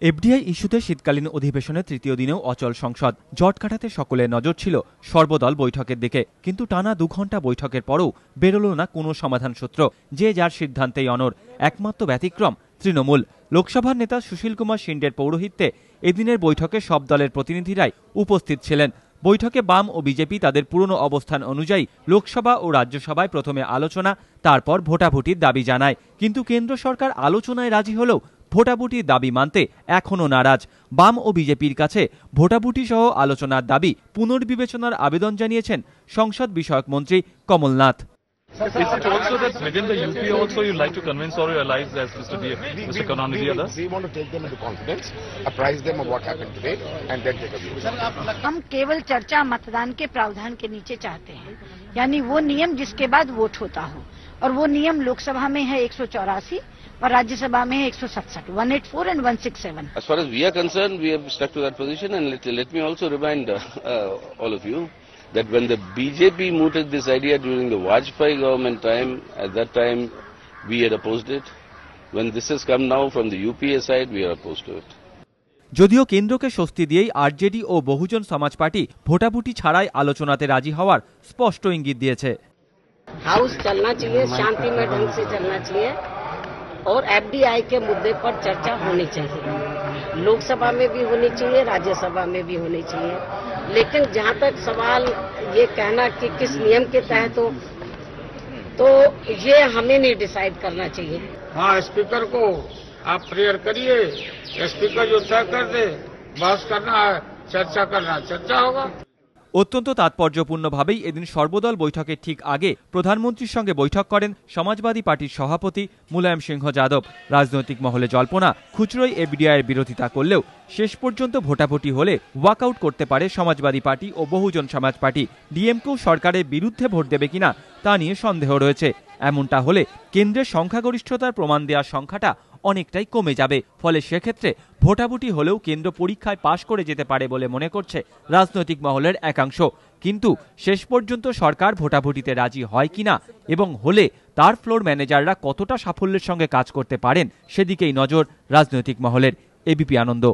FDI ইস্যুতে শীতকালীন অধিবেশনের তৃতীয় দিনেও অচল সংসদ। জট কাটাতে সকলের নজর ছিল সর্বদল বৈঠকের দিকে, কিন্তু টানা 2 ঘন্টা বৈঠকের পরও বেরোল না কোনো সমাধান সূত্র। যে যার সিদ্ধান্তেই অনড়। একমাত্র ব্যতিক্রম তৃণমূল। লোকসভার নেতা সুশীল কুমার শিন্ডের পৌরোহিত্যে এদিনের বৈঠকে সব দলের প্রতিনিধিরাই উপস্থিত ছিলেন। বৈঠকে বাম ও বিজেপি তাদের পুরনো অবস্থান অনুযায়ী লোকসভা ও রাজ্যসভায় প্রথমে আলোচনা, তারপর ভোটাভুটির দাবি জানায়। কিন্তু কেন্দ্র সরকার আলোচনায় রাজি হলেও ভোটাভুটির দাবি মানতে এখনো নারাজ। বাম ও বিজেপির কাছে ভোটাভুটি সহ আলোচনার দাবি পুনর্বিবেচনার আবেদন জানিয়েছেন সংসদ বিষয়ক মন্ত্রী Kamal Nath. Is it also that within the UP also you like to convince all your allies, as Mr. Karnanidhi does? We want to take them into confidence, apprise them of what happened today, and then take a view. हम केवल चर्चा मतदान के प्रावधान के नीचे चाहते हैं, यानी वो नियम जिसके बाद वोट होता हो, और वो नियम लोकसभा में है 184 और राज्यसभा में है 167, 184 and 167. As far as we are concerned, we have stuck to that position, and let me also remind all of you that when the BJP mooted this idea during the Vajpayee government time, at that time we had opposed it. When this has come now from the UPA side, we are opposed to it. যদিও কেন্দ্রকে স্বস্তি দিয়েই RJD ও বহুজন সমাজ party ভোটাভুটি ছাড়াই আলোচনাতে রাজি হওয়ার স্পষ্ট ইঙ্গিত দিয়েছে। हाउस चलना चाहिए, शांतिमय ढंग से चलना चाहिए और एफडीआई के मुद्दे पर चर्चा होनी चाहिए। लोकसभा में भी होनी चाहिए, राज्यसभा में भी होनी चाहिए। लेकिन जहां तक सवाल ये कहना कि किस नियम के तहत हो, तो ये हमें नहीं डिसाइड करना चाहिए। हाँ, स्पीकर को आप प्रेयर करिए, स्पीकर जो तय कर दे, बहस करना है, चर्चा करना, चर्चा होगा। অত্যন্ত তাৎপর্যপূর্ণভাবেই এদিন সর্বদল বৈঠকের ঠিক আগে প্রধানমন্ত্রীর সঙ্গে বৈঠক করেন সমাজবাদী পার্টির সভাপতি মুলায়ম সিংহ যাদব। রাজনৈতিক মহলে জল্পনা, খুচরোই এফডিআইয়ের বিরোধিতা করলেও শেষ পর্যন্ত ভোটাভুটি হলে ওয়াকআউট করতে পারে সমাজবাদী পার্টি ও বহুজন সমাজ পার্টি। ডিএমকেও সরকারের বিরুদ্ধে ভোট দেবে কিনা তা নিয়ে সন্দেহ রয়েছে। এমনটা হলে কেন্দ্রের সংখ্যাগরিষ্ঠতার প্রমাণ দেওয়ার সংখ্যাটা অনেকটাই কমে যাবে। ফলে সেক্ষেত্রে ভোটাভুটি হলেও কেন্দ্র পরীক্ষায় পাশ করে যেতে পারে বলে মনে করছে রাজনৈতিক মহলের একাংশ। কিন্তু শেষ পর্যন্ত সরকার ভোটাভুটিতে রাজি হয় কিনা এবং হলে তার ফ্লোর ম্যানেজাররা কতটা সাফল্যের সঙ্গে কাজ করতে পারেন সেদিকেই নজর রাজনৈতিক মহলের। এবিপি আনন্দ।